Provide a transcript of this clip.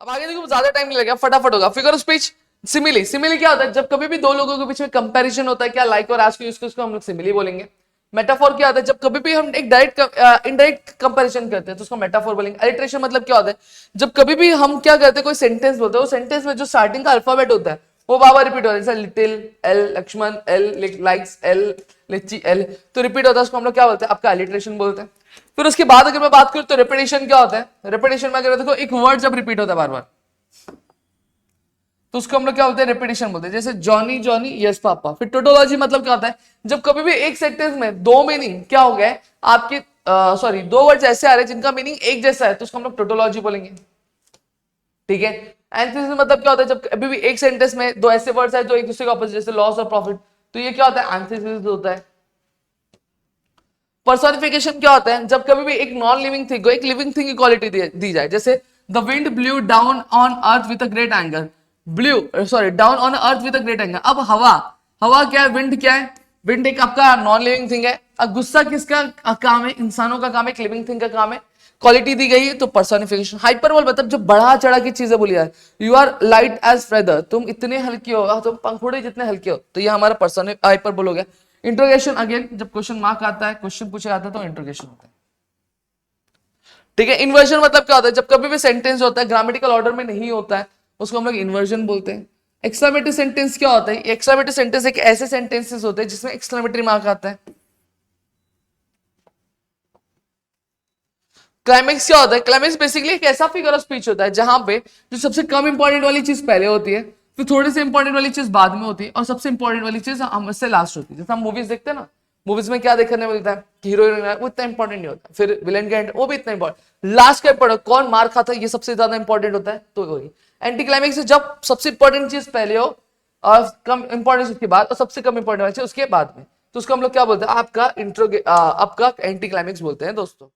अब आगे देखो ज्यादा टाइम नहीं लगेगा, फटाफट होगा। Figure of speech, simile. Simile क्या होता है? जब कभी भी दो लोगों के बीच में कंपैरिजन होता है, क्या लाइक और आज यूज उसको हम लोग सिमिली बोलेंगे। मेटाफोर क्या होता है? जब कभी भी हम एक डायरेक्ट इनडायरेक्ट कंपैरिजन करते हैं तो उसको मेटाफोर बोलेंगे। अलिट्रेशन मतलब क्या होता है? जब कभी भी हम क्या करते हैं, कोई सेंटेंस बोलते हैं, वो सेंटेंस में जो स्टार्टिंग का अल्फाबेट होता है वो बार बार रिपीट होता है, जैसे little L, Laxman L, likes L, litchi L, तो रिपीट होता है, उसको हम लोग क्या बोलते हैं? आपका अलिट्रेशन बोलते हैं। फिर उसके बाद अगर मैं बात करूं तो रेपिटेशन क्या होता है? रेपिटेशन में अगर देखो एक वर्ड जब रिपीट होता है बार बार तो उसको हम लोग क्या बोलते हैं? रेपिटेशन बोलते हैं। जैसे जॉनी जॉनी यस पापा। फिर टोटोलॉजी मतलब क्या होता है? जब कभी भी एक सेंटेंस में दो मीनिंग क्या हो गए आपके, सॉरी, दो वर्ड्स ऐसे आ रहे हैं जिनका मीनिंग एक जैसा है तो उसको हम लोग टोटोलॉजी बोलेंगे। ठीक है। एंथिसिस मतलब क्या होता है? जब कभी भी एक सेंटेंस में दो ऐसे वर्ड्स है जो एक दूसरे के ऑपोजिट, जैसे लॉस और प्रॉफिट, तो ये क्या होता है? एंथिसिस होता है। पर्सोनिफिकेशन क्या होता है? जब कभी भी एक नॉन लिविंग थिंग को एक लिविंग थिंग की क्वालिटी दी जाए, जैसे the wind blue down on earth with a great anger. Blue, sorry, down on earth with a great anger. अब हवा, हवा क्या है? विंड क्या है? विंड एक आपका नॉन लिविंग थिंग है। अब गुस्सा किसका काम है? इंसानों का काम है, एक लिविंग थिंग का काम है। क्वालिटी दी गई है तो पर्सोनिफिकेशन। हाइपरबोल मतलब जो बढ़ा चढ़ा की चीजें बोली जाए, you are light as feather, तुम इतने हल्के हो, तुम पंखुड़े जितने हल्के हो, तो ये हमारा पर्सन हाइपरबोल हो गया। इंट्रोगेशन, अगेन जब क्वेश्चन मार्क आता है, क्वेश्चन पूछा जाता है तो इंट्रोगेशन होता है। ठीक है। इन्वर्जन मतलब क्या होता है? जब कभी भी सेंटेंस होता है ग्रामेटिकल ऑर्डर में नहीं होता है उसको हम लोग इन्वर्जन बोलते हैं। एक्सक्लेमेटरी सेंटेंस क्या होता है? एक्सक्लेमेटरी सेंटेंस एक ऐसे सेंटेंसेस होते हैं जिसमें एक्सक्लेमेटरी मार्क आता है। क्लाइमेक्स क्या होता है? क्लाइमेक्स बेसिकली एक ऐसा फिगर ऑफ स्पीच होता है जहां पे जो सबसे कम इंपॉर्टेंट वाली चीज पहले होती है, फिर थोड़ी सी इंपॉर्टेंट वाली चीज बाद में होती है, और सबसे इंपॉर्टेंट वाली चीज हमसे लास्ट होती है। जैसे हम मूवीज देखते हैं ना, मूवीज में क्या देखने मिलता है? हीरो हीरोइन वो इतना इंपॉर्टेंट नहीं होता, फिर विलेन का एंड वो भी इतना इंपॉर्टेंट, लास्ट का पढ़ो कौन मार खाता है ये सबसे ज्यादा इंपॉर्टेंट होता है, तो वही एंटी क्लाइमेक्स। जब सबसे इंपॉर्टेंट चीज पहले हो और कम इंपॉर्टेंस उसके बाद, और सबसे कम इंपॉर्टेंट वाली चीज उसके बाद में, तो उसको हम लोग क्या बोलते हैं? आपका इंट्रो, आपका एंटी क्लाइमेक्स बोलते हैं दोस्तों।